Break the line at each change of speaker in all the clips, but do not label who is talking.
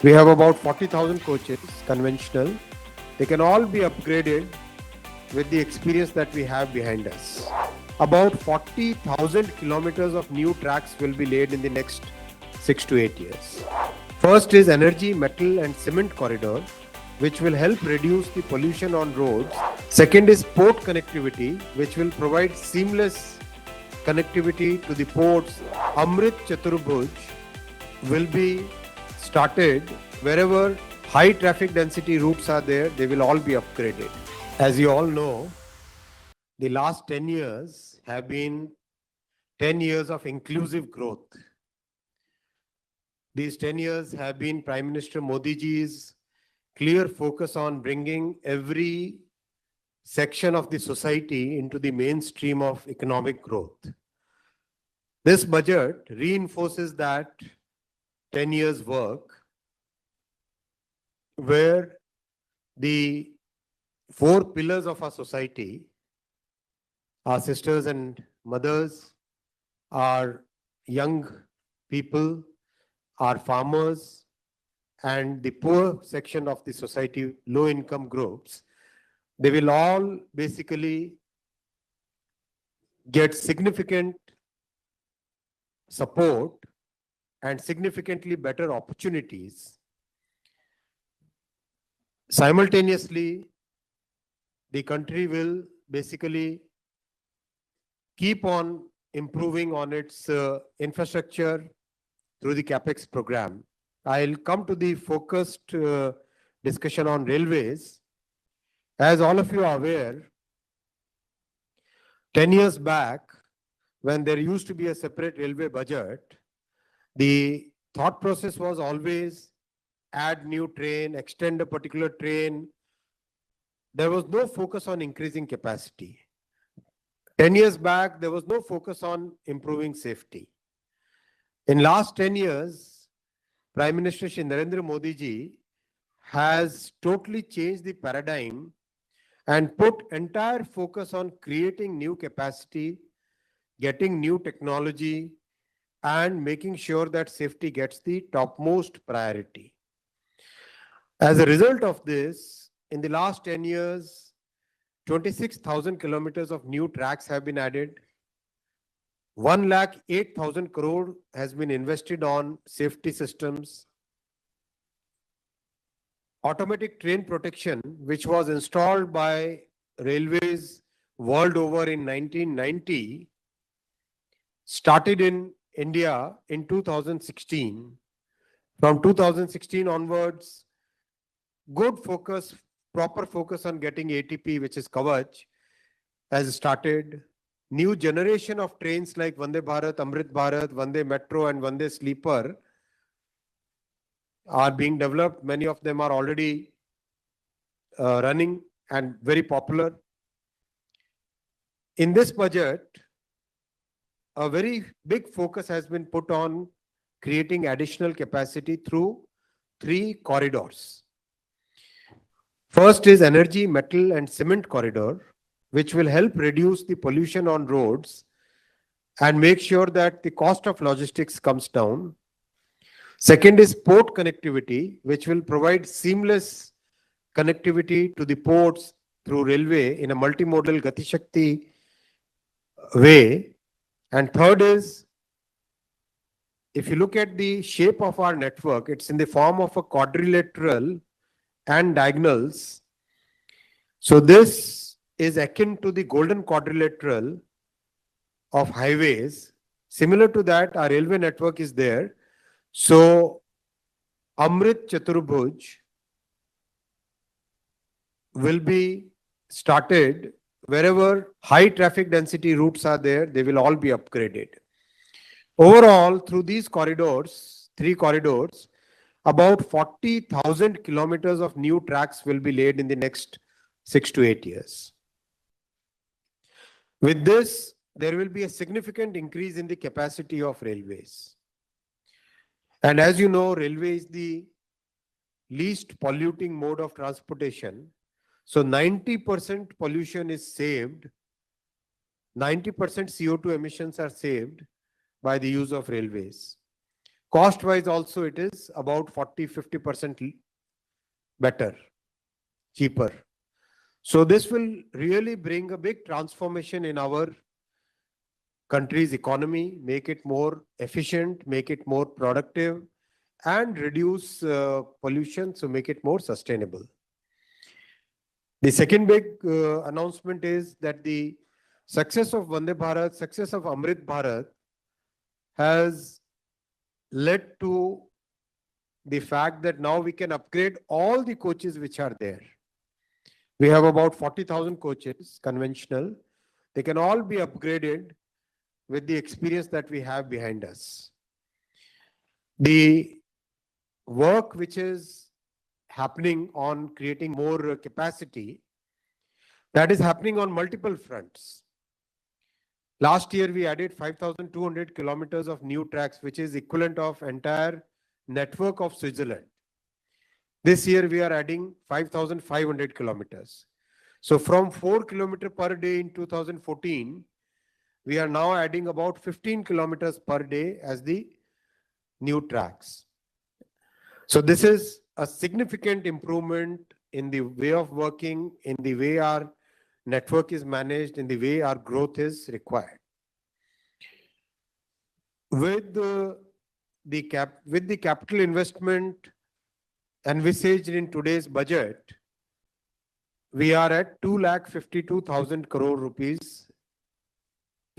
We have about 40,000 coaches, conventional. They can all be upgraded with the experience that we have behind us. About 40,000 kilometers of new tracks will be laid in the next 6 to 8 years. First is energy, metal and cement corridor, which will help reduce the pollution on roads. Second is port connectivity, which will provide seamless connectivity to the ports. Amrit Chaturbhuj will be started wherever high traffic density routes are there, they will all be upgraded. As you all know, the last 10 years have been 10 years of inclusive growth. These 10 years have been Prime Minister Modi Ji's clear focus on bringing every section of the society into the mainstream of economic growth. This budget reinforces that 10 years work, where the four pillars of our society, our sisters and mothers, our young people, our farmers, and the poor section of the society, low income groups, they will all basically get significant support and significantly better opportunities. Simultaneously, the country will basically keep on improving on its infrastructure through the CapEx program. I'll come to the focused discussion on railways. As all of you are aware, 10 years back, when there used to be a separate railway budget, the thought process was always add new train, extend a particular train. There was no focus on increasing capacity. 10 years back, there was no focus on improving safety. In last 10 years, Prime Minister Shri Narendra Modi Ji has totally changed the paradigm and put entire focus on creating new capacity, getting new technology, and making sure that safety gets the topmost priority. As a result of this, in the last 10 years, 26,000 kilometers of new tracks have been added. 1,08,000 crore has been invested on safety systems. Automatic train protection, which was installed by railways world over in 1990, started in India in 2016. From 2016 onwards, good focus, proper focus on getting ATP, which is Kavach, has started. New generation of trains like Vande Bharat, Amrit Bharat, Vande Metro and Vande Sleeper are being developed. Many of them are already running and very popular. In this budget, a very big focus has been put on creating additional capacity through 3 corridors. First is energy, metal and cement corridor, which will help reduce the pollution on roads and make sure that the cost of logistics comes down. Second is port connectivity, which will provide seamless connectivity to the ports through railway in a multimodal Gati Shakti way. And third is, if you look at the shape of our network, it's in the form of a quadrilateral and diagonals. So this is akin to the golden quadrilateral of highways. Similar to that, our railway network is there. So Amrit Chaturbhuj will be started wherever high traffic density routes are there, they will all be upgraded. Overall, through these corridors, 3 corridors, about 40,000 kilometers of new tracks will be laid in the next 6 to 8 years. With this, there will be a significant increase in the capacity of railways. And as you know, railway is the least polluting mode of transportation. So 90% pollution is saved, 90% CO2 emissions are saved by the use of railways. Cost wise also it is about 40-50% better, cheaper. So this will really bring a big transformation in our country's economy, make it more efficient, make it more productive, and reduce pollution, so make it more sustainable. The second big announcement is that the success of Vande Bharat, success of Amrit Bharat has led to the fact that now we can upgrade all the coaches which are there. We have about 40,000 coaches, conventional. They can all be upgraded with the experience that we have behind us. The work which is happening on creating more capacity, that is happening on multiple fronts. Last year, we added 5,200 kilometers of new tracks, which is equivalent of entire network of Switzerland. This year, we are adding 5,500 kilometers. So from 4 kilometers per day in 2014, we are now adding about 15 kilometers per day as the new tracks. So this is a significant improvement in the way of working, in the way our network is managed, in the way our growth is required. With the capital investment envisaged in today's budget, we are at 2,52,000 crore rupees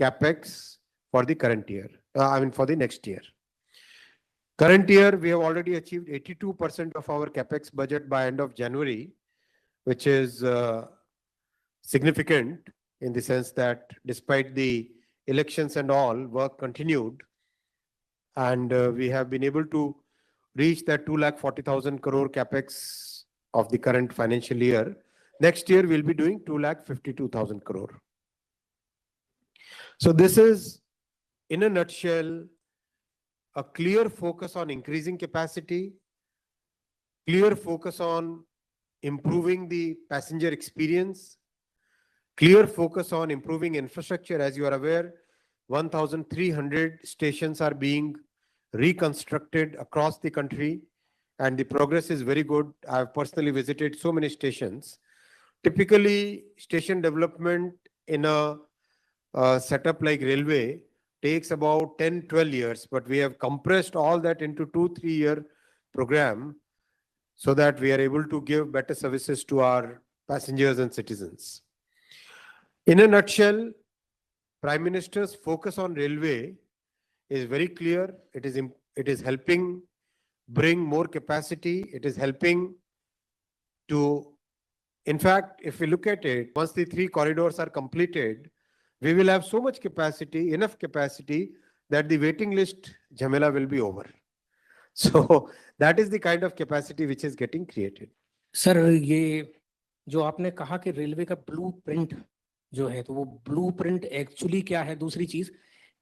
capex for the current year. For the next year. Current year, we have already achieved 82% of our capex budget by end of January, which is significant in the sense that despite the elections and all, work continued, and we have been able to reach that 2,40,000 crore capex of the current financial year. Next year, we'll be doing 2,52,000 crore. So this is, in a nutshell, a clear focus on increasing capacity, clear focus on improving the passenger experience, clear focus on improving infrastructure. As you are aware, 1,300 stations are being reconstructed across the country, and the progress is very good. I have personally visited so many stations. Typically, station development in a setup like railway takes about 10-12 years, but we have compressed all that into 2-3 year program so that we are able to give better services to our passengers and citizens. In a nutshell, Prime Minister's focus on railway is very clear. It is helping bring more capacity. It is helping to, in fact, if we look at it, once the 3 corridors are completed, we will have so much capacity, enough capacity, that the waiting list jhamela will be over. So that is the kind of capacity which is getting created.
Sir, ये जो आपने कहा कि railway का blueprint जो है, तो वो ब्लूप्रिंट एक्चुअली क्या है? दूसरी चीज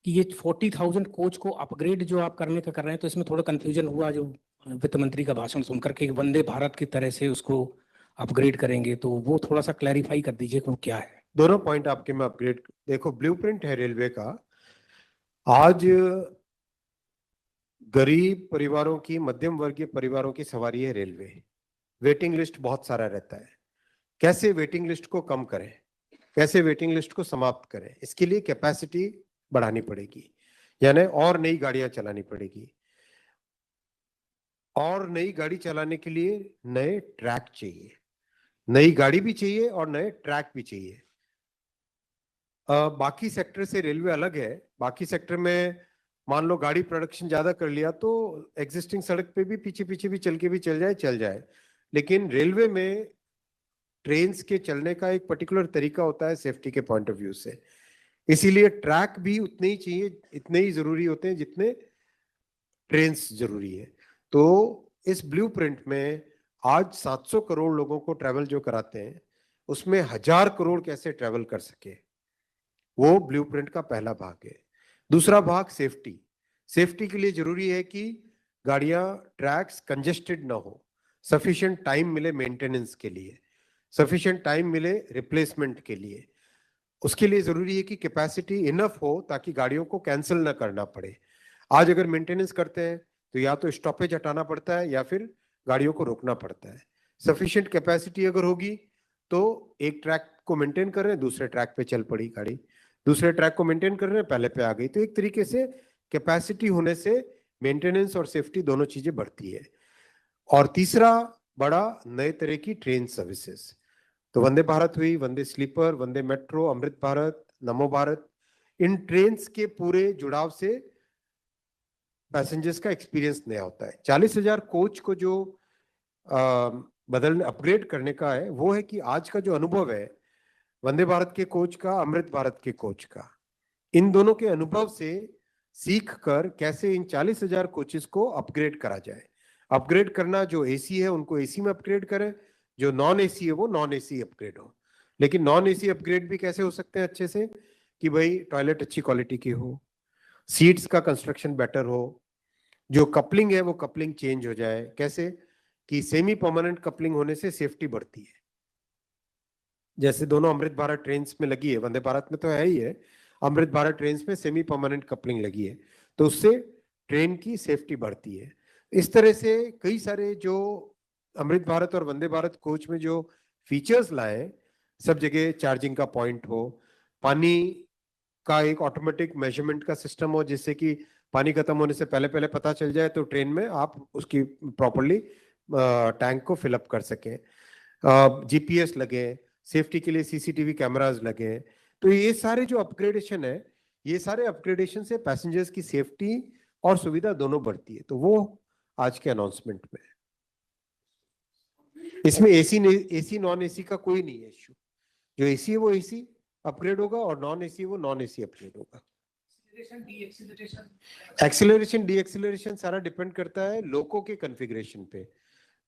कि ये 40,000 कोच को अपग्रेड जो आप करने का कर रहे हैं, तो इसमें थोड़ा कंफ्यूजन हुआ जो वित्त मंत्री का भाषण सुनकर के वंदे भारत की तरह से उसको अपग्रेड करेंगे, तो वो थोड़ा सा क्लैरिफाई कर दीजिए कि क्या है।
दोनों पॉइंट आपके में अपग्रेड, देखो ब्लूप्रिंट है रेलवे का। आज गरीब परिवारों की, मध्यम वर्गीय परिवारों की सवारी है रेलवे। वेटिंग लिस्ट बहुत सारा रहता है। कैसे वेटिंग लिस्ट को कम करें, कैसे वेटिंग लिस्ट को समाप्त करें, इसके लिए कैपेसिटी बढ़ानी पड़ेगी, यानी और नई गाड़ियां चलानी पड़ेगी। और नई गाड़ी चलाने के लिए नए ट्रैक चाहिए, नई गाड़ी भी चाहिए और नए ट्रैक भी चाहिए। बाकी सेक्टर से रेलवे अलग है। बाकी सेक्टर में मान लो गाड़ी प्रोडक्शन ज्यादा कर लिया तो एग्जिस्टिंग सड़क पे भी पीछे पीछे भी चल जाए, लेकिन रेलवे में ट्रेन्स के चलने का एक पर्टिकुलर तरीका होता है सेफ्टी के पॉइंट ऑफ व्यू से, इसीलिए ट्रैक भी उतने ही चाहिए, इतने ही जरूरी होते हैं जितने ट्रेन्स जरूरी है। तो इस ब्लूप्रिंट में आज 700 करोड़ लोगों को ट्रैवल जो कराते हैं, उसमें 1000 करोड़ कैसे ट्रैवल कर सके, वो ब्लूप्रिंट का पहला भाग है। दूसरा भाग सेफ्टी। सेफ्टी के लिए जरूरी है कि गाड़ियां, ट्रैक्स कंजेस्टेड ना हो, सफिशिएंट टाइम मिले मेंटेनेंस के लिए, सफिशिएंट टाइम मिले रिप्लेसमेंट के लिए। उसके लिए जरूरी है कि कैपेसिटी इनफ हो ताकि गाड़ियों को कैंसिल ना करना पड़े। आज अगर मेंटेनेंस करते हैं तो या तो स्टॉपेज हटाना पड़ता है या फिर गाड़ियों को रोकना पड़ता है। सफिशिएंट कैपेसिटी अगर होगी तो एक ट्रैक को मेंटेन कर रहे हैं, दूसरे ट्रैक पे चल पड़ी गाड़ी, दूसरे ट्रैक को मेंटेन कर रहे हैं, पहले पे आ गई। तो एक तरीके से कैपेसिटी होने से मेंटेनेंस और सेफ्टी दोनों चीजें बढ़ती है। और तीसरा बड़ा नए तरह की ट्रेन सर्विसेज, तो वंदे भारत हुई, वंदे स्लीपर, वंदे मेट्रो, अमृत भारत, नमो भारत, इन ट्रेन्स के पूरे जुड़ाव से पैसेंजर्स का एक्सपीरियंस नया होता है। 40,000 कोच को जो बदलने अपग्रेड करने का है वो है कि आज का जो अनुभव है वंदे भारत के कोच का, अमृत भारत के कोच का, इन दोनों के अनुभव से सीख कर कैसे इन 40,000 कोचेस को अपग्रेड करा जाए। अपग्रेड करना, जो एसी है उनको एसी में अपग्रेड करें, जो नॉन एसी है वो नॉन एसी अपग्रेड हो। लेकिन नॉन एसी अपग्रेड भी कैसे हो सकते हैं अच्छे से, कि भाई टॉयलेट अच्छी क्वालिटी की हो, सीट्स का कंस्ट्रक्शन बेटर हो, जो कपलिंग है वो कपलिंग चेंज हो जाए। कैसे कि सेमी परमानेंट कपलिंग होने से सेफ्टी बढ़ती है। जैसे दोनों अमृत भारत ट्रेन्स में लगी है, वंदे भारत में तो है ही है, अमृत भारत ट्रेन्स में सेमी परमानेंट कपलिंग लगी है, तो उससे ट्रेन की सेफ्टी बढ़ती है। इस तरह से कई सारे जो अमृत भारत और वंदे भारत कोच में जो फीचर्स लाए, सब जगह चार्जिंग का पॉइंट हो, पानी का एक ऑटोमेटिक मेजरमेंट का सिस्टम हो, जिससे कि पानी खत्म होने से पहले पहले पता चल जाए, तो ट्रेन में आप उसकी प्रॉपरली टैंक को फिलअप कर सकें। जीपीएस लगे, सेफ्टी के लिए सीसीटीवी कैमरास लगे। तो ये सारे जो अपग्रेडेशन है, ये सारे अपग्रेडेशन से पैसेंजर्स की सेफ्टी और सुविधा दोनों बढ़ती है। तो वो आज के अनाउंसमेंट में है। इसमें एसी नॉन एसी का कोई नहीं है इश्यू। जो एसी है वो एसी अपग्रेड होगा और नॉन एसी वो नॉन एसी अपग्रेड होगा। एक्सीलरेशन डी एक्सीलरेशन सारा डिपेंड करता है लोको के कॉन्फ़िगरेशन पे।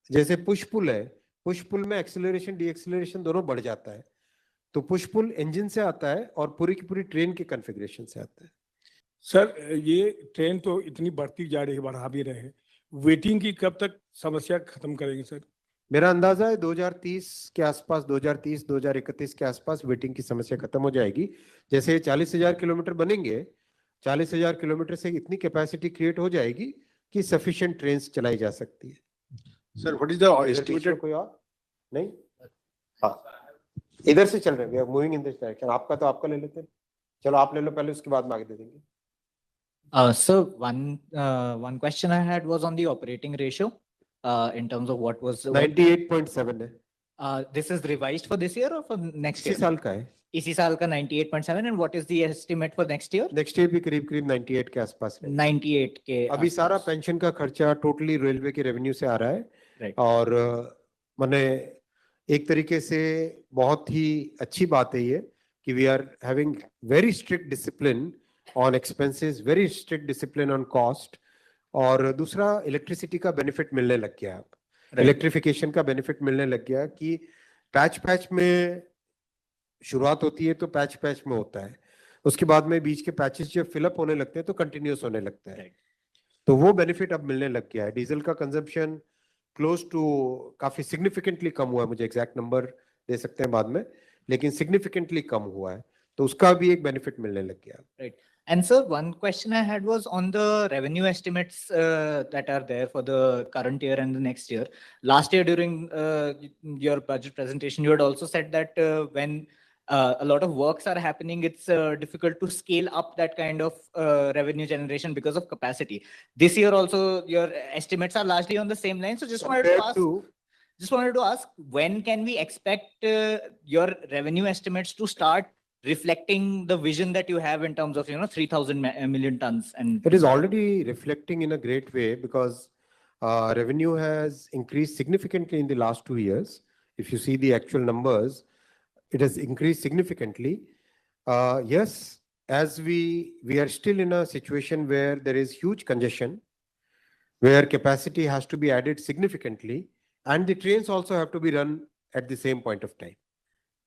जैसे पुश पुल है, पुश पुल में एक्सीलरेशन डी एक्सीलरेशन दोनों बढ़ जाता है, तो पुश पुल इंजन से आता है और पूरी की पूरी ट्रेन के कॉन्फ़िगरेशन से आता है।
सर, ये ट्रेन तो इतनी बढ़ती जा रही है, बढ़ा भी रहे हैं, वेटिंग की कब तक समस्या खत्म करेगी सर?
मेरा अंदाजा है 2030 के आसपास, 2031 के आसपास वेटिंग की समस्या खत्म हो जाएगी। जैसे 40,000 किलोमीटर बनेंगे, 40,000 किलोमीटर से इतनी कैपेसिटी क्रिएट हो जाएगी कि सफिशिएंट ट्रेन चलाई जा सकती है।
Sir, what is the estimated?
कोई और नहीं? हाँ, इधर से चल रहे हैं, we are moving in this direction. आपका तो आपका ले लेते हैं, चलो आप ले लो पहले, उसके बाद में आगे दे देंगे।
So one question I had was on the operating ratio, in terms of what was
98.7 है।
this is revised for this year or for next
इसी
year?
साल का है।
इसी साल का 98.7, and what is the estimate for next year?
Next year भी करीब करीब 98 के आसपास है।
98 के
अभी सारा
आसपास।
पेंशन का खर्चा टोटली रेलवे के रेवेन्यू से आ रहा है।
Right.
और माने एक तरीके से बहुत ही अच्छी बात है ये कि we are having very strict discipline on expenses, very strict discipline on cost. और दूसरा, इलेक्ट्रिसिटी का बेनिफिट मिलने लग गया, अब इलेक्ट्रिफिकेशन का बेनिफिट मिलने लग गया कि पैच में शुरुआत होती है तो पैच में होता है, उसके बाद में बीच के पैचेस जब फिलअप होने लगते हैं तो कंटिन्यूस होने लगता है। तो वो बेनिफिट अब मिलने लग गया है। डीजल का कंजम्पशन क्लोज टू काफी सिग्निफिकेंटली कम हुआ है, मुझे एग्जैक्ट नंबर दे सकते हैं बाद में, लेकिन सिग्निफिकेंटली कम हुआ है, तो उसका भी एक बेनिफिट मिलने लग गया।
Right. And sir, one question I had was on the revenue estimates that are there for the current year and the next year. Last year during your budget presentation, you had also said that when a lot of works are happening, it's difficult to scale up that kind of revenue generation because of capacity. This year also, your estimates are largely on the same line. So just wanted to ask, when can we expect your revenue estimates to start reflecting the vision that you have in terms of 3,000 million tons? And
it is already reflecting in a great way because revenue has increased significantly in the last 2 years. If you see the actual numbers, it has increased significantly. Yes, as we are still in a situation where there is huge congestion, where capacity has to be added significantly, and the trains also have to be run at the same point of time.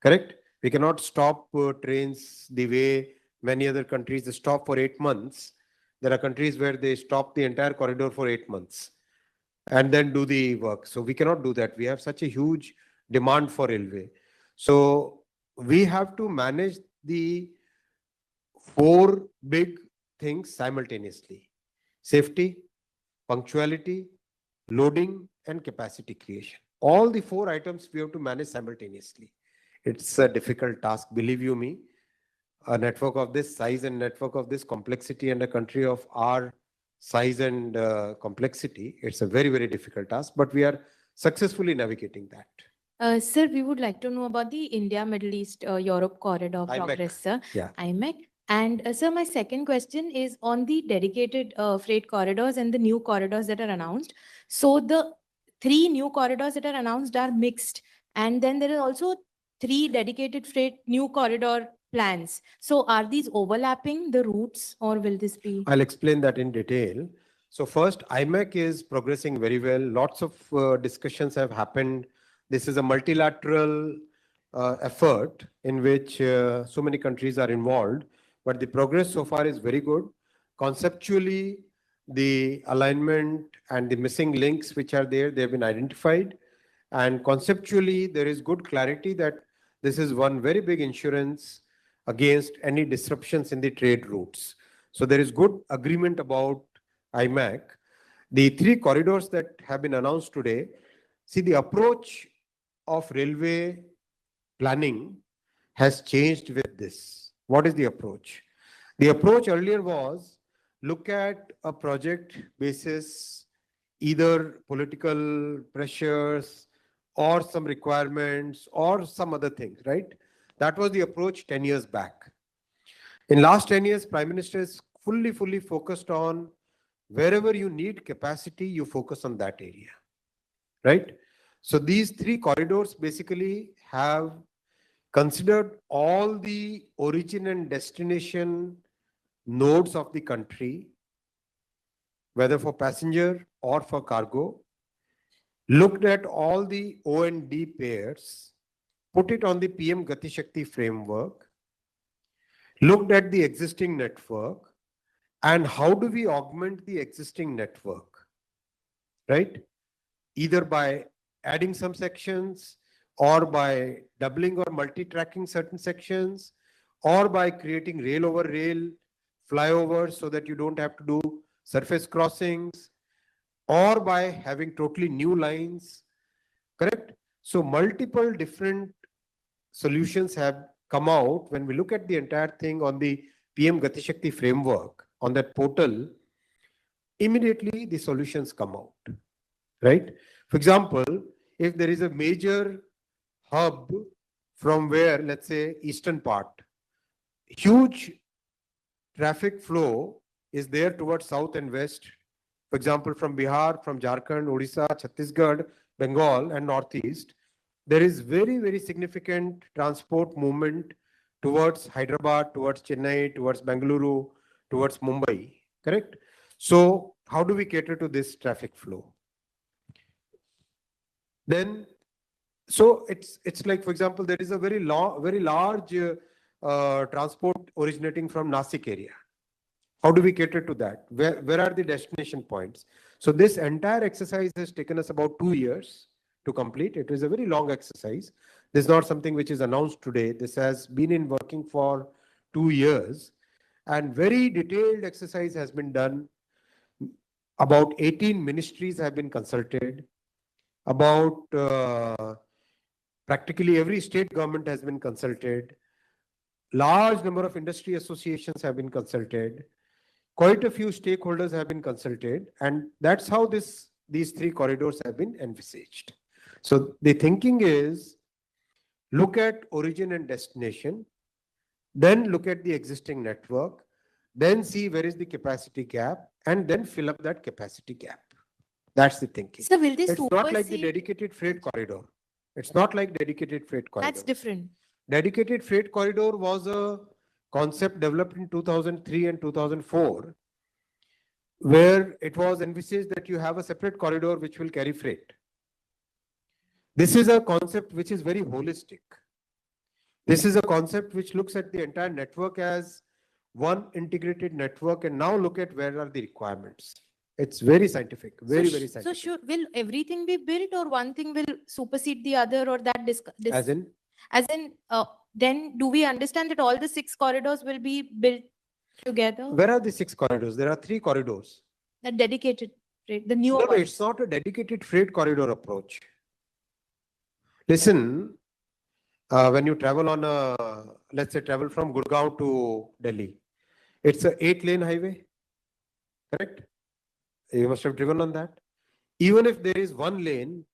Correct? We cannot stop trains the way many other countries stop for 8 months. There are countries where they stop the entire corridor for 8 months and then do the work. So we cannot do that. We have such a huge demand for railway. So we have to manage the 4 big things simultaneously: safety, punctuality, loading, and capacity creation. All the 4 items we have to manage simultaneously. It's a difficult task, believe you me. A network of this size and network of this complexity and a country of our size and complexity, it's a very, very difficult task, but we are successfully navigating that.
Sir, we would like to know about the India, Middle East, Europe corridor
iMac.
progress, sir.
Yeah.
iMac. And sir, my second question is on the dedicated freight corridors and the new corridors that are announced. So the 3 new corridors that are announced are mixed. And then there are also 3 dedicated freight new corridor plans. So are these overlapping the routes or will this be?
I'll explain that in detail. So first, iMac is progressing very well. Lots of discussions have happened. This is a multilateral effort in which so many countries are involved, but the progress so far is very good. Conceptually, the alignment and the missing links which are there, they have been identified. And conceptually, there is good clarity that this is one very big insurance against any disruptions in the trade routes. So there is good agreement about iMac. The 3 corridors that have been announced today, see the approach of railway planning has changed with this. What is the approach? The approach earlier was look at a project basis, either political pressures or some requirements or some other things, right? That was the approach 10 years back. In last 10 years, Prime Minister is fully focused on wherever you need capacity, you focus on that area, right? So these 3 corridors basically have considered all the origin and destination nodes of the country, whether for passenger or for cargo, looked at all the O&D pairs, put it on the PM Gati Shakti framework, looked at the existing network, and how do we augment the existing network, right? Either by adding some sections, or by doubling or multi-tracking certain sections, or by creating rail over rail flyovers so that you don't have to do surface crossings, or by having totally new lines, correct? So multiple different solutions have come out. When we look at the entire thing on the PM Gati Shakti framework, on that portal, immediately the solutions come out, right? For example, if there is a major hub from where, let's say, eastern part, huge traffic flow is there towards south and west, for example, from Bihar, from Jharkhand, Odisha, Chhattisgarh, Bengal, and Northeast, there is very significant transport movement towards Hyderabad, towards Chennai, towards Bengaluru, towards Mumbai, correct? So how do we cater to this traffic flow? Then, so it's like, for example, there is a very large transport originating from Nasik area. How do we cater to that? Where are the destination points? So this entire exercise has taken us about 2 years to complete. It is a very long exercise. This is not something which is announced today. This has been in working for 2 years, and very detailed exercise has been done. About 18 ministries have been consulted. About practically every state government has been consulted. Large number of industry associations have been consulted. Quite a few stakeholders have been consulted, and that's how these 3 corridors have been envisaged. So the thinking is look at origin and destination, then look at the existing network, then see where is the capacity gap, and then fill up that capacity gap. That's the thinking.
So will this
It's not like the
supersede?
dedicated freight corridor. It's not like dedicated freight corridor.
That's different.
Dedicated freight corridor was a concept developed in 2003 and 2004, where it was envisaged that you have a separate corridor which will carry freight. This is a concept which is very holistic. This is a concept which looks at the entire network as one integrated network, and now look at where are the requirements. It's very scientific, very scientific.
So sure, will everything be built or one thing will supersede the other, or that
As in?
Then do we understand that all the 6 corridors will be built together?
Where are the 6 corridors? There are 3 corridors.
That dedicated. freight, the newer
No, no,
ones.
it's not a dedicated freight corridor approach. Listen, when you travel on a, let's say travel from Gurgaon to Delhi, it's a 8-lane highway, correct? You must have driven on that. Even if there is one lane,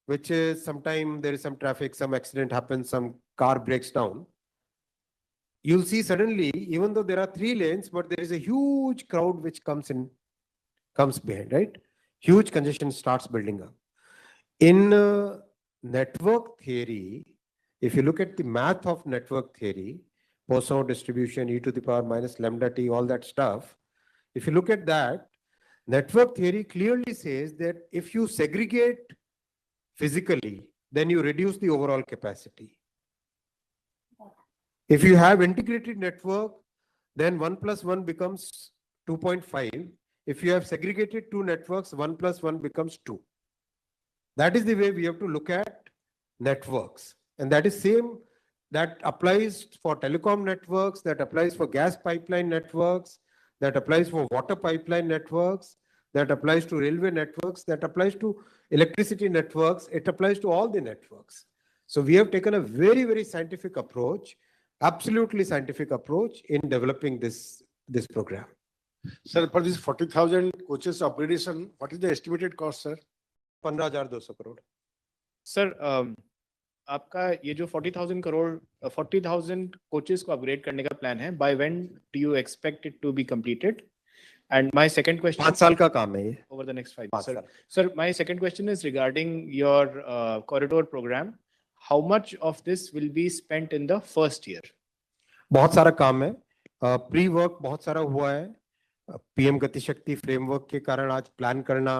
which is sometime there is some traffic, some accident happens, some car breaks down, you'll see suddenly, even though there are 3 lanes, but there is a huge crowd which comes behind, right? Huge congestion starts building up. In network theory, if you look at the math of network theory, Poisson distribution, e to the power minus lambda t, all that stuff, if you look at that, network theory clearly says that if you segregate physically, then you reduce the overall capacity. If you have integrated network, then 1 plus 1 becomes 2.5. If you have segregated 2 networks, 1 plus 1 becomes 2. That is the way we have to look at networks. And that is same, that applies for telecom networks, that applies for gas pipeline networks, that applies for water pipeline networks, that applies to railway networks, that applies to electricity networks, it applies to all the networks. So we have taken a very, very scientific approach, absolutely scientific approach in developing this program.
Sir, for this 40,000 coaches upgradation, what is the estimated cost, sir?
15,200 crore.
Sir आपका ये जो 40,000 crore 40,000 coaches को upgrade करने का plan है, by when do you expect it to be completed? And my second question,
5 साल का काम है ये,
over the next 5
5
years.
साल.
Sir, my second question is regarding your corridor program. How much of this will be spent in the first year?
बहुत सारा काम है, प्री वर्क बहुत सारा हुआ है. पीएम गति शक्ति फ्रेमवर्क के कारण आज प्लान करना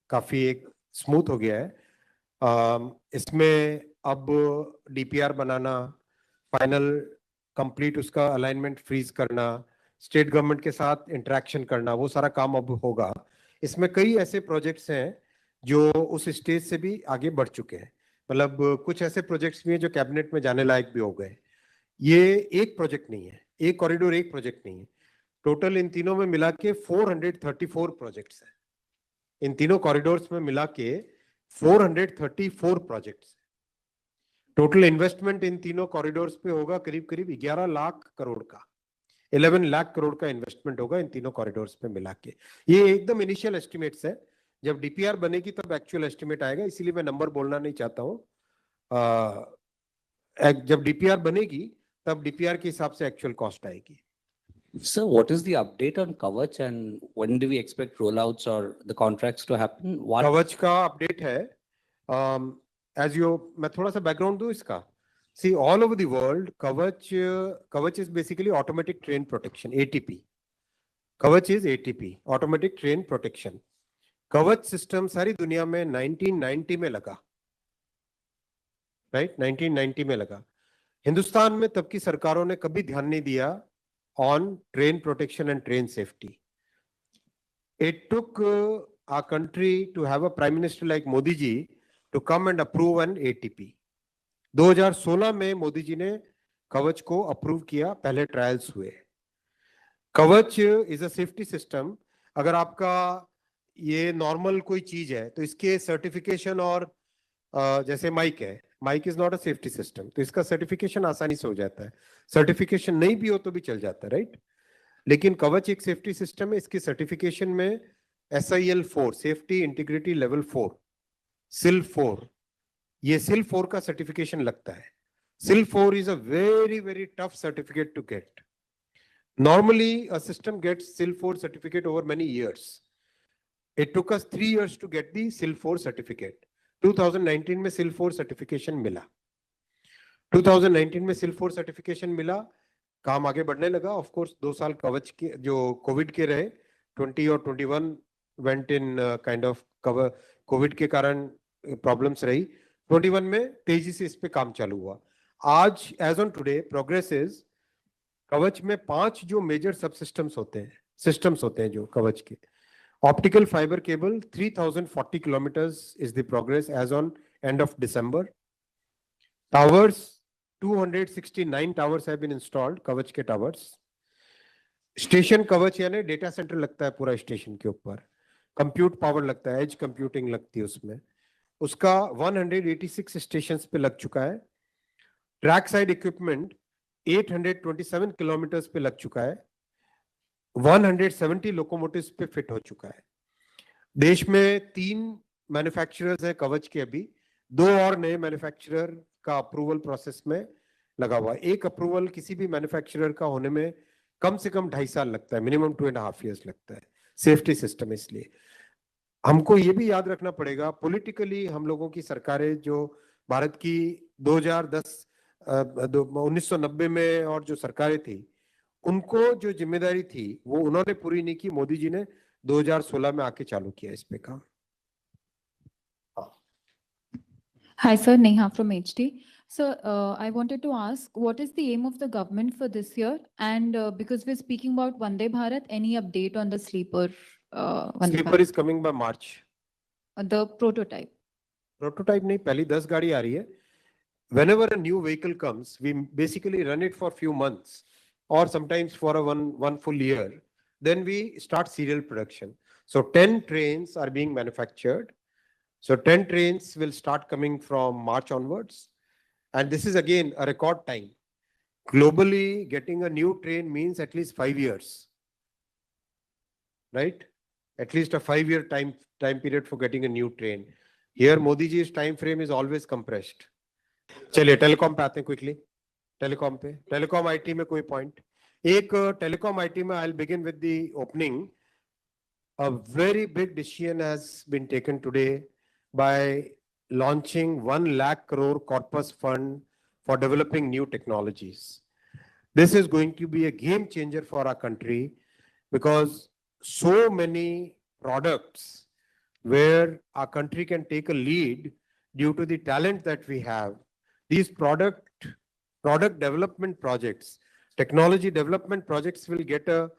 काफी एक स्मूथ हो गया है. इसमें अब डीपीआर बनाना, फाइनल कंप्लीट उसका अलाइनमेंट फ्रीज करना, स्टेट गवर्नमेंट के साथ इंटरेक्शन करना, वो सारा काम अब होगा. इसमें कई ऐसे प्रोजेक्ट्स हैं जो उस स्टेज से भी आगे बढ़ चुके हैं. मतलब कुछ ऐसे प्रोजेक्ट्स भी हैं जो कैबिनेट में जाने लायक भी हो गए. ये एक प्रोजेक्ट नहीं है, एक कॉरिडोर एक प्रोजेक्ट नहीं है. टोटल इन तीनों में मिला के 434 प्रोजेक्ट्स हैं. इन तीनों कॉरिडोर्स में मिला के 434 प्रोजेक्ट्स. टोटल इन्वेस्टमेंट इन तीनों कॉरिडोर्स पे होगा करीब करीब 11 लाख करोड़ का, 11 लाख करोड़ का इन्वेस्टमेंट होगा इन तीनों कॉरिडोर्स पे मिला के. ये एकदम इनिशियल एस्टिमेट्स है. जब डीपीआर बनेगी तब एक्चुअल एस्टिमेट आएगा, इसीलिए मैं नंबर बोलना नहीं चाहता हूँ. जब डीपीआर बनेगी तब डीपीआर के हिसाब से एक्चुअल कॉस्ट आएगी.
Sir, what is the update on Kavach and when do we expect rollouts or the contracts to happen? What
कवच का अपडेट है. एज यू, मैं थोड़ा सा बैकग्राउंड दूं इसका. See all over the world Kavach is basically automatic train protection, ATP. Kavach is ATP, automatic train protection. Kavach system सारी दुनिया में 1990 में लगा, राइट? 1990 में लगा. हिंदुस्तान में तब की सरकारों ने कभी ध्यान नहीं दिया on train protection and train safety. It took our country to have a prime minister like Modi Ji to come and approve an ATP. 2016 में मोदी जी ने कवच को अप्रूव किया, पहले ट्रायल्स हुए. कवच इज अ सेफ्टी सिस्टम. अगर आपका ये नॉर्मल कोई चीज है तो इसके सर्टिफिकेशन और जैसे माइक है, mike is not a safety system, तो इसका सर्टिफिकेशन आसानी से हो जाता है. सर्टिफिकेशन नहीं भी हो तो भी चल जाता है, राइट? लेकिन कवच एक सेफ्टी सिस्टम है. इसकी सर्टिफिकेशन में SIL 4, safety integrity level 4, SIL 4, ये SIL 4 का सर्टिफिकेशन लगता है. SIL 4 is a very very tough certificate to get. Normally a system gets SIL 4 certificate over many years. It took us 3 years to get the SIL 4 certificate. 2019 में SIL 4 certification मिला. 2019 में SIL 4 certification मिला, काम आगे बढ़ने लगा. Of course 2 साल कवच के जो कोविड के रहे, 20 और 21 went in kind of cover. Covid के कारण प्रॉब्लम्स रही. 21 में तेजी से इस पे काम चालू हुआ. आज as on today progress is, Kavach में 5 जो मेजर सब सिस्टम्स होते हैं जो कवच के. Optical fiber cable 3040 kilometers is the progress as on end of December. Towers 269 towers have been installed, कवच के towers. स्टेशन कवच यानी डेटा सेंटर लगता है पूरा स्टेशन के ऊपर. कंप्यूट पावर लगता है, एज कंप्यूटिंग लगती है उसमें, उसका 186 स्टेशंस पे लग चुका है। ट्रैक साइड इक्विपमेंट 827 किलोमीटर्स पे लग चुका है, 170 लोकोमोटिव्स पे फिट हो चुका है। देश में 3 मैन्युफैक्चरर्स हैं कवच के, अभी 2 और नए मैन्युफैक्चरर का अप्रूवल प्रोसेस में लगा हुआ है। एक अप्रूवल किसी भी मैन्युफैक्चरर का होने में कम से कम 2.5 साल लगता है, मिनिमम 2.5 years लगता है, सेफ्टी सिस्टम। इसलिए हमको ये भी याद रखना पड़ेगा, पॉलिटिकली हम लोगों की सरकारें जो भारत की 1990 में और जो सरकारें थी, उनको जो जिम्मेदारी थी वो उन्होंने पूरी नहीं की। मोदी जी ने 2016 में आके चालू किया इस पे काम।
Hi, sir. Neha from HD. So, I wanted to ask, what is the aim of the government for this year? And because we're speaking about Vande Bharat, any update on the sleeper Vande
sleeper
Bharat?
Is coming by March.
The prototype.
Prototype नहीं, पहली 10 गाड़ी आ रही है। Whenever a new vehicle comes, we basically run it for few months or sometimes for a one full year. Then we start serial production. So 10 trains are being manufactured. So 10 trains will start coming from March onwards. And this is again a record time. Globally, getting a new train means at least 5 years, right? At least a 5-year time period for getting a new train. Here, Modi ji's time frame is always compressed. चलिए telecom पे आते हैं quickly. Telecom पे, telecom IT में कोई point? एक telecom IT में I will begin with the opening. A very big decision has been taken today by launching 1 lakh crore corpus fund for developing new technologies. This is going to be a game changer for our country because so many products where our country can take a lead due to the talent that we have. These product development projects, technology development projects will get a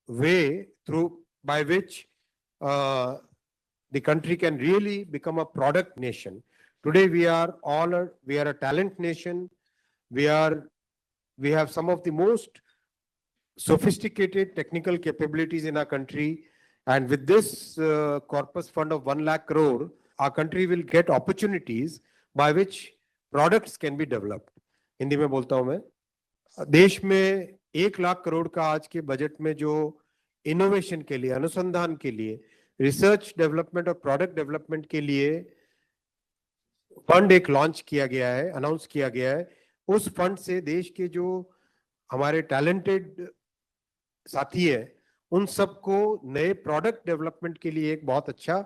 way through by which the country can really become a product nation. Today we are a talent nation. We have some of the most sophisticated technical capabilities in our country, and with this corpus fund of 1 lakh crore, our country will get opportunities by which products can be developed. Hindi में बोलता हूं मैं, देश में 1 लाख करोड़ का आज के budget में जो इनोवेशन के लिए, अनुसंधान के लिए, रिसर्च डेवलपमेंट और प्रोडक्ट डेवलपमेंट के लिए फंड एक लॉन्च किया गया है, अनाउंस किया गया है। उस फंड से देश के जो हमारे टैलेंटेड साथी है, उन सबको नए प्रोडक्ट डेवलपमेंट के लिए एक बहुत अच्छा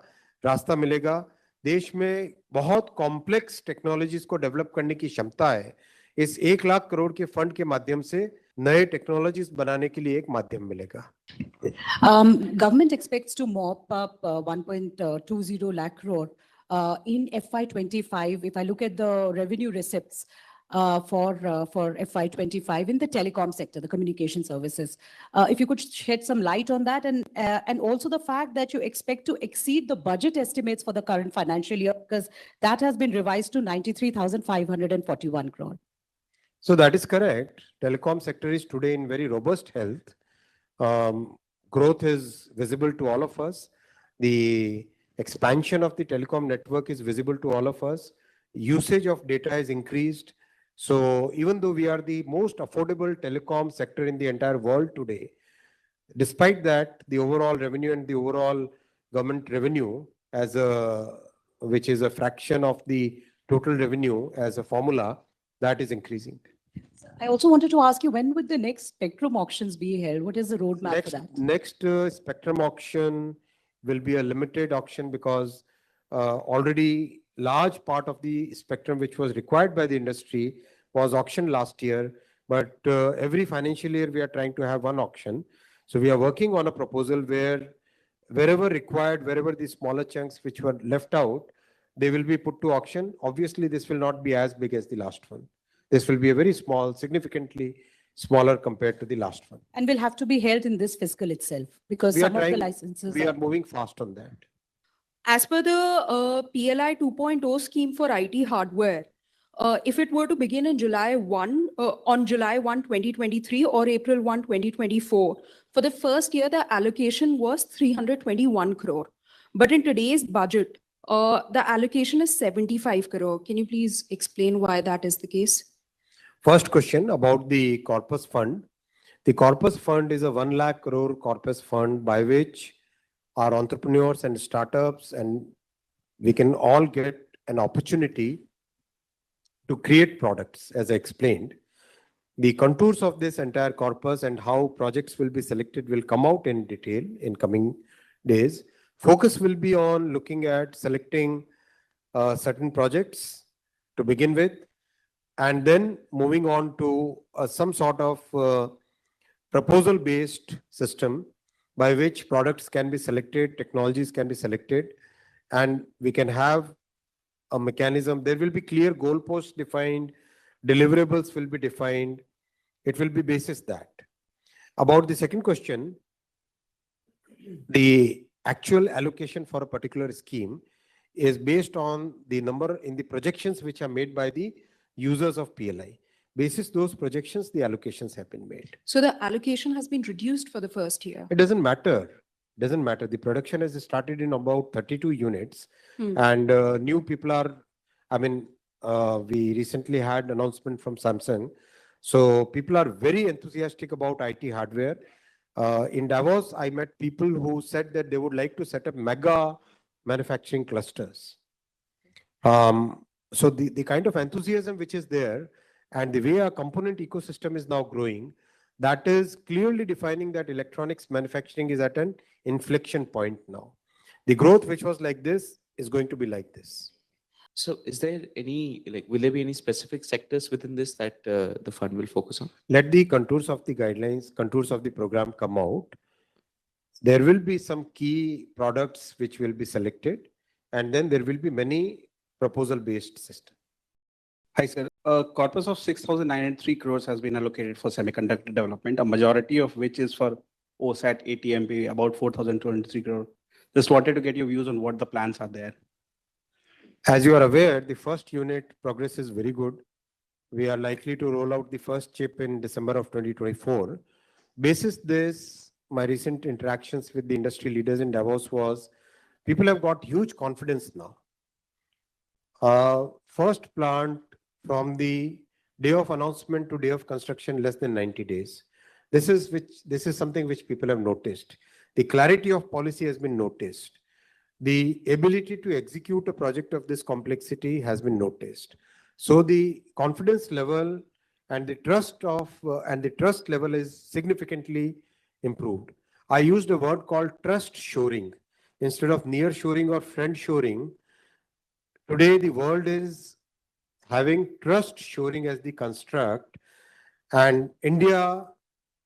रास्ता मिलेगा। देश में बहुत कॉम्प्लेक्स टेक्नोलॉजीज को डेवलप करने की क्षमता है। इस 1 लाख करोड़ के फंड के माध्यम से नए टेक्नोलॉजीज बनाने के लिए एक माध्यम मिलेगा।
Government expects to mop up 1.20 lakh crore in FY25. If I look at the revenue receipts for FY25 in the telecom sector, the communication services, if you could shed some light on that, and also the fact that you expect to exceed the budget estimates for the current financial year, because that has been revised to 93,541 crore.
So that is correct. Telecom sector is today in very robust health. Growth is visible to all of us. The expansion of the telecom network is visible to all of us. Usage of data has increased. So even though we are the most affordable telecom sector in the entire world today, despite that, the overall revenue and the overall government revenue which is a fraction of the total revenue as a formula, that is increasing.
I also wanted to ask you, when would the next spectrum auctions be held? What is the roadmap for that?
Next spectrum auction will be a limited auction because already large part of the spectrum which was required by the industry was auctioned last year. But every financial year we are trying to have one auction. So we are working on a proposal where wherever required, wherever the smaller chunks which were left out, they will be put to auction. Obviously, this will not be as big as the last one. This will be a very small, significantly smaller compared to the last one.
And will have to be held in this fiscal itself because some of the licenses.
We are moving fast on that.
As per the PLI 2.0 scheme for IT hardware, if it were to begin in July 1, 2023 or April 1, 2024, for the first year, the allocation was 321 crore. But in today's budget, the allocation is 75 crore. Can you please explain why that is the case?
First question about the corpus fund. The corpus fund is a 1 lakh crore corpus fund by which our entrepreneurs and startups and we can all get an opportunity to create products, as I explained. The contours of this entire corpus and how projects will be selected will come out in detail in coming days. Focus will be on looking at selecting certain projects to begin with, and then moving on to some sort of proposal-based system by which products can be selected, technologies can be selected, and we can have a mechanism. There will be clear goalposts defined, deliverables will be defined. It will be basis that. About the second question, the actual allocation for a particular scheme is based on the number in the projections which are made by the users of PLI. Basis those projections, the allocations have been made.
So the allocation has been reduced for the first year.
It doesn't matter. Doesn't matter. The production has started in about 32 units, and new people are. I mean, we recently had announcement from Samsung, so people are very enthusiastic about IT hardware. In Davos, I met people who said that they would like to set up mega manufacturing clusters. So the kind of enthusiasm which is there, and the way our component ecosystem is now growing, that is clearly defining that electronics manufacturing is at an inflection point now. The growth which was like this is going to be like this.
So is there any, will there be any specific sectors within this that the fund will focus on?
Let the contours of the guidelines, contours of the program come out. There will be some key products which will be selected, and then there will be many proposal-based systems.
Hi, sir. A corpus of 6,903 crores has been allocated for semiconductor development, a majority of which is for OSAT, ATMP, about 4,203 crore. Just wanted to get your views on what the plans are there.
As you are aware, the first unit progress is very good. We are likely to roll out the first chip in December of 2024. Basis this, my recent interactions with the industry leaders in Davos was, people have got huge confidence now. First plant from the day of announcement to day of construction, less than 90 days. This is something which people have noticed. The clarity of policy has been noticed. The ability to execute a project of this complexity has been noticed. So the confidence level and the trust level is significantly improved. I used a word called trust shoring instead of near shoring or friend shoring. Today the world is having trust shoring as the construct, and India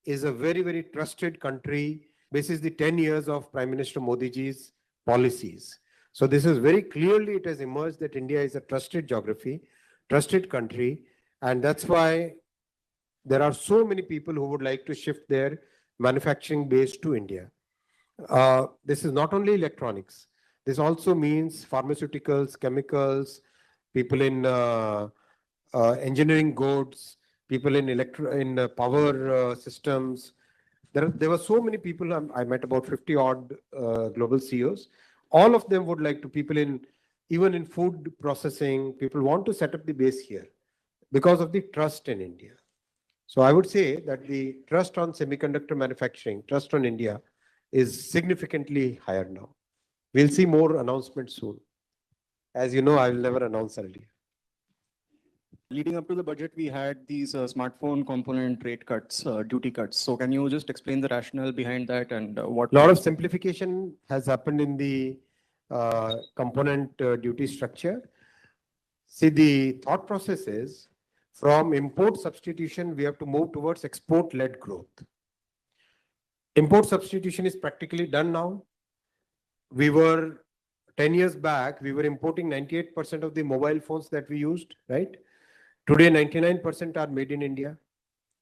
is a very, very trusted country. This is the 10 years of Prime Minister Modi Ji's policies. So this is very clearly, it has emerged that India is a trusted geography, trusted country, and that's why there are so many people who would like to shift their manufacturing base to India. This is not only electronics. This also means pharmaceuticals, chemicals, people in engineering goods, people in power systems. There were so many people. I met about 50 odd global CEOs. All of them would like to, even in food processing, people want to set up the base here because of the trust in India. So I would say that the trust on semiconductor manufacturing, trust on India is significantly higher now. We'll see more announcements soon. As you know, I will never announce earlier.
Leading up to the budget, we had these smartphone component rate cuts, duty cuts. So can you just explain the rationale behind that and what?
A lot of simplification has happened in the component duty structure. See, the thought process is from import substitution, we have to move towards export-led growth. Import substitution is practically done now. 10 years back, we were importing 98% of the mobile phones that we used, right? Today, 99% are made in India.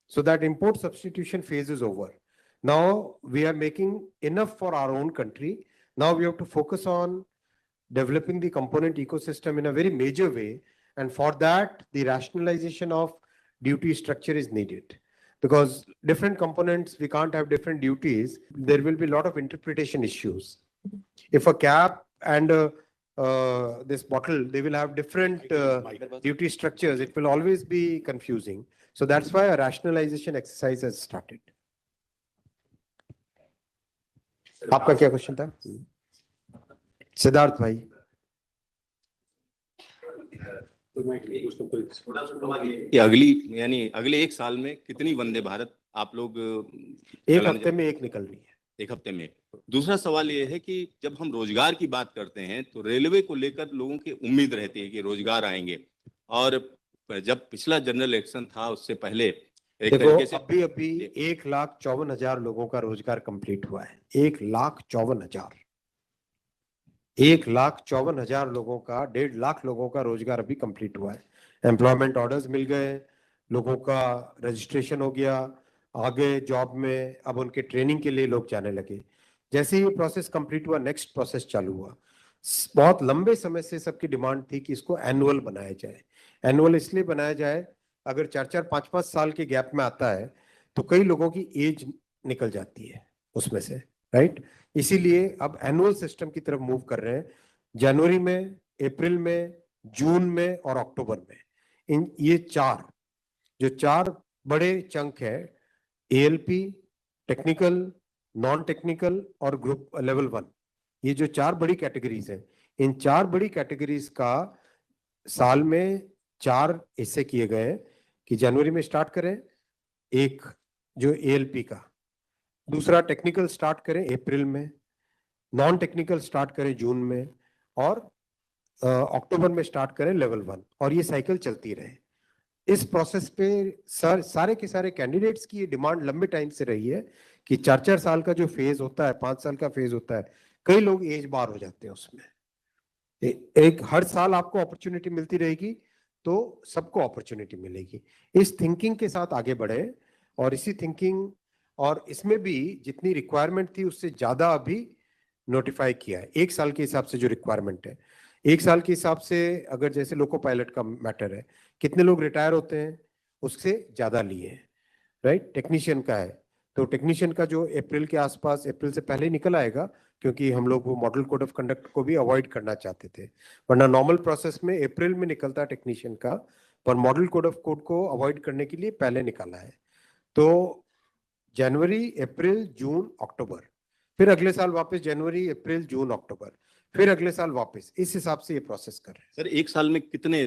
So that import substitution phase is over. Now we are making enough for our own country. Now we have to focus on developing the component ecosystem in a very major way. And for that, the rationalization of duty structure is needed. Because different components, we can't have different duties. There will be a lot of interpretation issues. If a cap and this bottle, they will have different duty structures. It will always be confusing. So that's why a rationalization exercise has started. आपका क्या question था? सिद्धार्थ भाई.
कि अगली यानी अगले एक साल में कितनी वंदे भारत आप लोग
एक हफ्ते में एक निकल रही है.
एक हफ्ते में. दूसरा सवाल ये है कि जब हम रोजगार की बात करते हैं तो रेलवे को लेकर लोगों की उम्मीद रहती है कि रोजगार आएंगे, और जब पिछला जनरल इलेक्शन था उससे पहले एक
देखो
तरीके से
अभी 1,54,000 लोगों का रोजगार कंप्लीट हुआ है. 1,54,000. 1,54,000 लोगों का 1.5 लाख लोगों का रोजगार अभी कंप्लीट हुआ है. एम्प्लॉयमेंट ऑर्डर्स मिल गए, लोगों का रजिस्ट्रेशन हो गया, आगे जॉब में अब उनके ट्रेनिंग के लिए लोग जाने लगे. जैसे ही प्रोसेस कंप्लीट हुआ, नेक्स्ट प्रोसेस चालू हुआ. बहुत लंबे समय से सबकी डिमांड थी कि इसको एनुअल बनाया जाए. एनुअल इसलिए बनाया जाए, अगर 4-4, 5-5 साल के गैप में आता है तो कई लोगों की एज निकल जाती है उसमें से, राइट. इसीलिए अब एनुअल सिस्टम की तरफ मूव कर रहे हैं. जनवरी में, अप्रैल में, जून में और अक्टूबर में. ये चार बड़े चंक है, एएलपी, टेक्निकल, नॉन टेक्निकल और ग्रुप लेवल 1. ये जो 4 बड़ी कैटेगरीज हैं, इन 4 बड़ी कैटेगरीज का साल में 4 हिस्से किए गए हैं कि जनवरी में स्टार्ट करें एक जो एएलपी का, दूसरा टेक्निकल स्टार्ट करें अप्रैल में, नॉन टेक्निकल स्टार्ट करें जून में और अक्टूबर में स्टार्ट करें लेवल 1, और ये साइकिल चलती रहे. इस प्रोसेस पे सारे के सारे कैंडिडेट्स की ये डिमांड लंबे टाइम से रही है कि 4-4 साल का जो फेज होता है, 5 साल का फेज होता है, कई लोग एज बार हो जाते हैं उसमें. एक हर साल आपको अपॉर्चुनिटी मिलती रहेगी तो सबको अपॉर्चुनिटी मिलेगी. इस थिंकिंग के साथ आगे बढ़े, और इसी थिंकिंग और इसमें भी जितनी रिक्वायरमेंट थी उससे ज्यादा अभी नोटिफाई किया है. 1 साल के हिसाब से जो रिक्वायरमेंट है, 1 साल के हिसाब से अगर जैसे लोको पायलट का मैटर है, कितने लोग रिटायर होते हैं उससे ज्यादा लिए हैं, राइट. टेक्नीशियन का है तो टेक्नीशियन का जो अप्रैल के आसपास, अप्रैल से पहले निकल आएगा, क्योंकि हम लोग वो मॉडल कोड ऑफ कंडक्ट को भी अवॉइड करना चाहते थे. वरना नॉर्मल प्रोसेस में अप्रैल में निकलता है टेक्नीशियन का, पर मॉडल कोड ऑफ कोड को अवॉइड करने के लिए पहले निकाला है. तो जनवरी, अप्रैल, जून, अक्टूबर, फिर अगले साल वापस जनवरी, अप्रैल, जून, अक्टूबर, फिर अगले साल वापस. इस हिसाब से ये प्रोसेस कर रहे हैं.
सर एक साल में कितने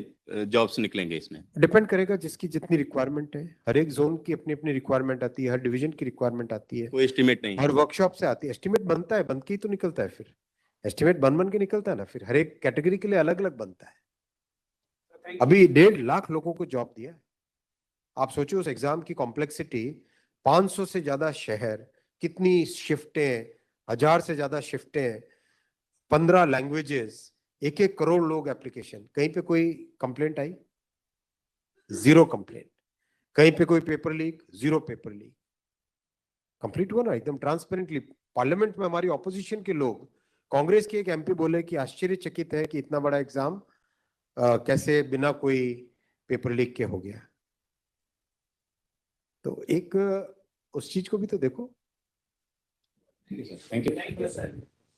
जॉब्स निकलेंगे इसमें?
डिपेंड करेगा जिसकी जितनी रिक्वायरमेंट है. हर एक जोन की अपनी अपनी रिक्वायरमेंट आती है, हर डिवीजन की रिक्वायरमेंट आती है,
कोई एस्टिमेट नहीं,
हर वर्कशॉप से आती है. एस्टिमेट बनता है, बन के ही तो निकलता है. फिर एस्टिमेट बन के निकलता है ना, फिर हर एक कैटेगरी के लिए अलग अलग बनता है. अभी 1.5 लाख लोगों को जॉब दिया है. आप सोचो उस एग्जाम की कॉम्प्लेक्सिटी, 500 से ज्यादा शहर, कितनी शिफ्टें, 1000 से ज्यादा शिफ्टें, 15 लैंग्वेजेस, 1-1 करोड़ लोग एप्लीकेशन. कहीं पे कोई कंप्लेंट आई? 0 कंप्लेंट. कहीं पे कोई paper leak? 0 paper leak. Complete हुआ ना एकदम ट्रांसपेरेंटली. पार्लियामेंट में हमारी ऑपोजिशन के लोग, कांग्रेस के एक एमपी बोले कि आश्चर्यचकित है कि इतना बड़ा एग्जाम कैसे बिना कोई पेपर लीक के हो गया. तो एक उस चीज को भी तो देखो.
Thank you sir.